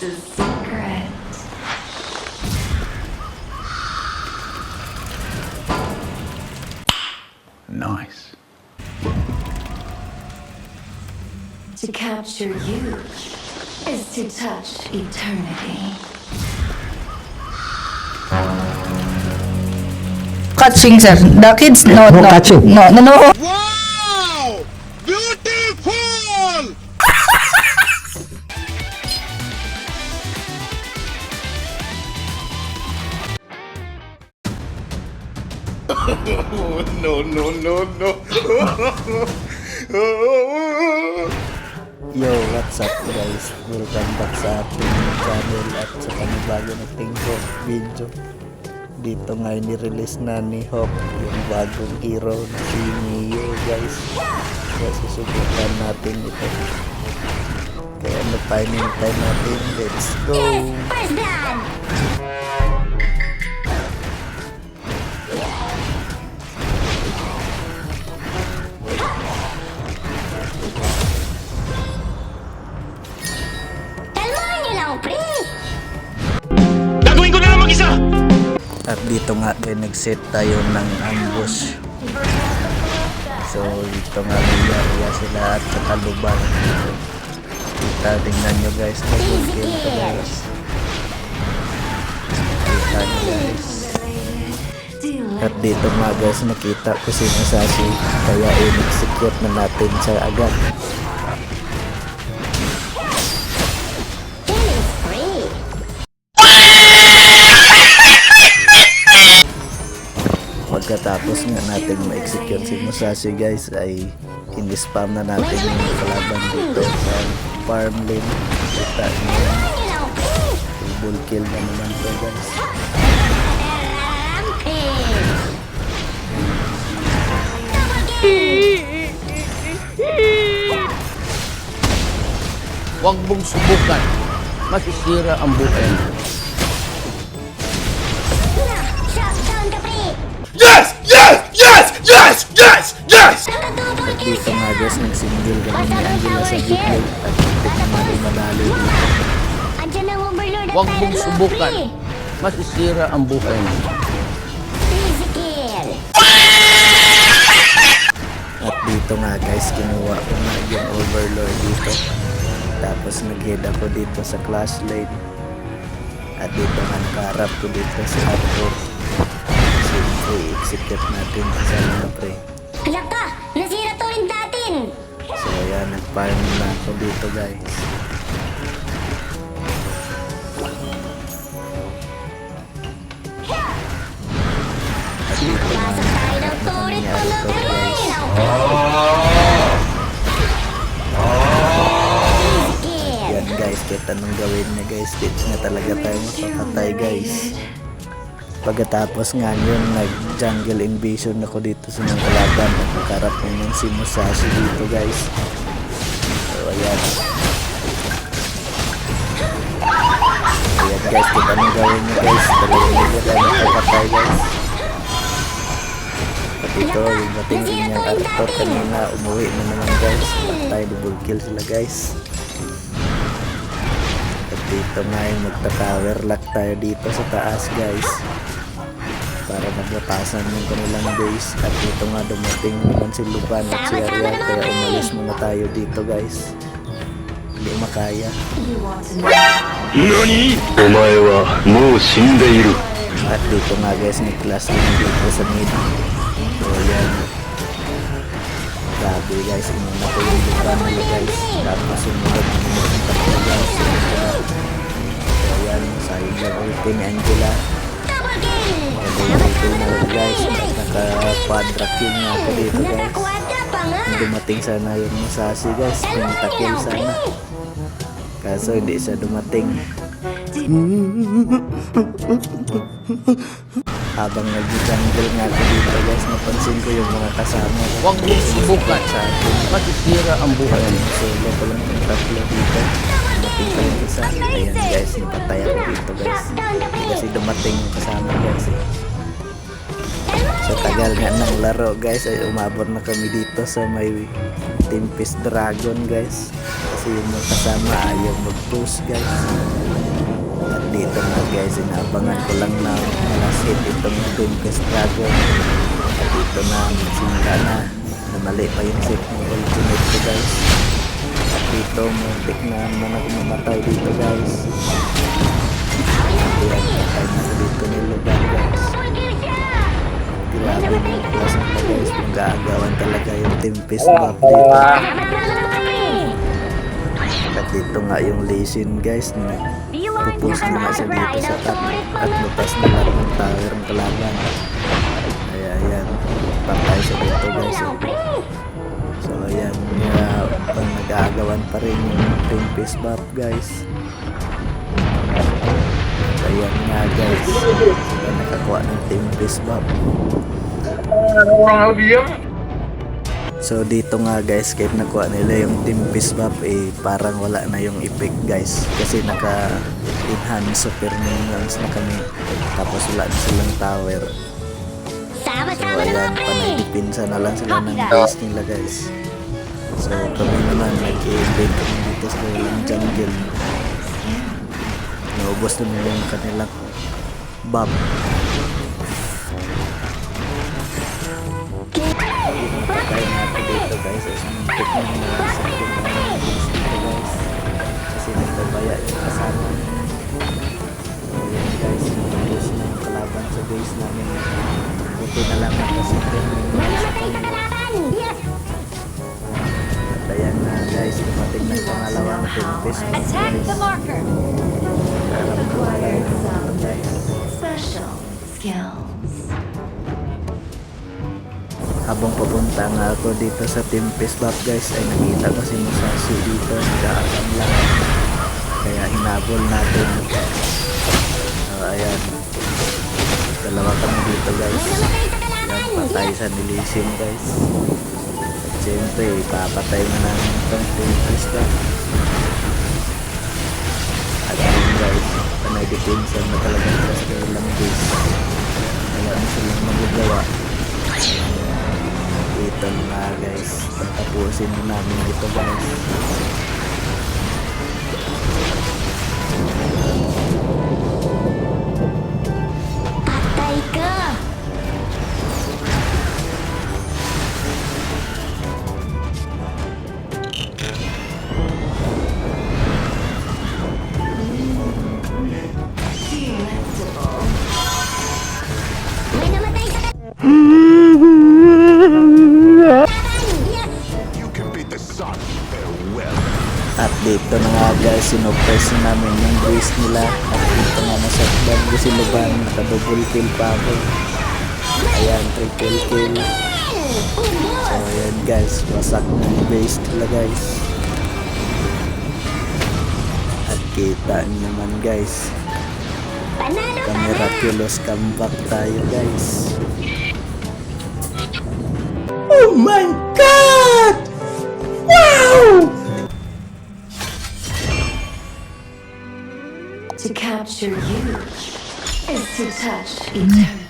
It's a secret. Nice. To capture you is to touch eternity. Catching, sir. The kids, no, No no. catching. No, no, no. Wow! Beautiful! no, no, no, no. Yo, what's up guys? Welcome back sa ating channel at sa panibago nating video. Dito ngayon ni-release na ni Hawk yung bagong hero na si Neo guys. Kaya susubukan natin ito. Kaya ano pa hinihintay natin? Let's go! First blood! Kalmahan niyo lang, pre! Gagawin ko na lang mag-isa! At dito nga ay nag-set tayo ng ambush. So dito nga niyariya sila at sa taluban. Kita, tingnan nyo guys, double kill to guys. Kita nyo guys. At dito nga guys, nakita ko si Musashi, kaya in-execute na natin siya agad. Killing spree! Pagkatapos nga natin ma-execute si Musashi guys, ay in-spam na natin yung kalaban dito sa farm lane. Kita nyo, Kalmahan niyo lang, pre! double kill na naman to guys. Rampage! Double kill! Huwag mong subukan. Masisira ang buhay mo. Shutdown ka, pre! Yes! Yes! Yes! Yes! Yes! Yes! Double kill Dito nga guys, nag-single kami ni Angela sa gitna at tignan na rin manalo dito. Andiyan ang overlord at Huwag tayo mong ng subukan. pre! Masisira ang buhay mo. Easy kill! At dito nga guys, kinuha ko na yung overlord dito. Tapos nag-head ako dito sa clash lane. At dito nga nakaharap ko dito sa outdoor. Siyempre, i-execute natin sa mga pre. Hala ka! Nasira to rin natin! So ayan, nag-farm na ako dito guys. At dito nga Pasok tayo ng turret nangyari mo to guys. Easy kill! Yan guys, kahit anong gawin niya guys, dito na talaga tayo mapapatay guys. Pagkatapos nga yun, nag-jungle invasion ako dito sa mga kalaban at nakarap ng si Musashi dito guys. So ayan. Ayan guys, kahit anong gawin niya guys, talagang hindi tayo mapapatay guys. At ito, yung matingin niyang Arthur kanina, umuwi na naman guys. Patay, double kill sila guys. At dito nga yung magta-tower lock tayo dito sa taas guys, para maglatasan yung kanilang base. At dito nga dumating naman si Luban at si Arya, kaya umalis muna tayo dito guys. Hindi makaya. You want to know? 何お前はもう死んでいる At dito nga guys, nag-class din dito sa mid. So yan. Grabe guys, inuna ko yung Luban nila guys. Tapos sumunod yung tatlo guys. So yan, sayang yung ulti ni Angela. Double kill! Ulti na rin guys. At naka-quadra kill nga ako dito guys. Naka-quadra pa nga! Dumating sana yung Musashi guys, pinta-kill sana. Kaso hindi siya dumating. Habang nag-jungle nga ako dito guys, napansin ko yung mga kasama ko. Huwag mong subukan. Sa akin, Masisira ang buhay mo. solo ko lang yung tatlo dito. Dumating pa yung isa. Ayan guys, napatay ako dito guys. Shutdown ka, pre! Kasi dumating yung kasama guys eh. Sa tagal nga ng laro guys, ay umabot na kami dito sa may Tempest Dragon guys. kasi yung mga kasama ayaw mag-push guys. At dito nga guys, inaabangan ko lang na malasit itong Tempest Dragon. At dito na simula na mali pa yung set ng ultimate ko guys. At dito muntik na naman ako mamatay dito guys. Ayan, patay na sa dito ni Logan guys. Grabe yung class nila guys, pagkagawan talaga yung Tempest buff dito. At dito nga yung Lee Sin guys, nagpupush din nga siya dito sa top at lutas na lahat ng tower ng kalaban. Ayan, patay siya dito guys. So ayan, pang nag-aagawan pa rin yung Tempest buff guys. So ayan nga guys, sila nakakuha ng Tempest buff. So dito nga guys, kahit nakuha nila yung Tempest buff parang wala na yung effect guys. Kasi naka-enhance super minions na kami. Tapos wala na silang tower. So ayan, panay-dipinsa na lang sila ng base nila guys. So kami naman nag-i-event kami dito sa ilang jungle. Naubos na nila yung kanilang buff. Patay natin dito guys, as muntik na sa dito guys, kasi nagpabaya yung kasama. So yun guys, nabos na yung kalaban sa base namin. Buti na lang kasi at ayan na guys, dumating na yung pangalawang Tempest guys. Alam ko na lang ito guys. Special skills. Habang papunta nga ako dito sa Tempest buff guys, ay nakita ko si Musashi dito, nag-aakam lang. Kaya hinabol natin. So ayan, dalawa kami dito guys. Yan, patay sa nilising guys. At syempre, papatay mo namin itong Tempest buff. At yun guys, panay-depensan na talaga sa kailang base. Wala na silang magagawa. Ito na guys, pagtapusin na namin dito guys. Patay ka! May namatay sa At dito na nga guys, sinuppress na namin yung base nila. At dito nga nasakban ko si Luban, naka-double kill pa ako. Ayan, triple kill. So ayan guys, wasak na yung base nila guys. At kita nyo naman guys, ka-miraculous comeback tayo guys. Oh my god! Wow! To capture you is to touch eternity.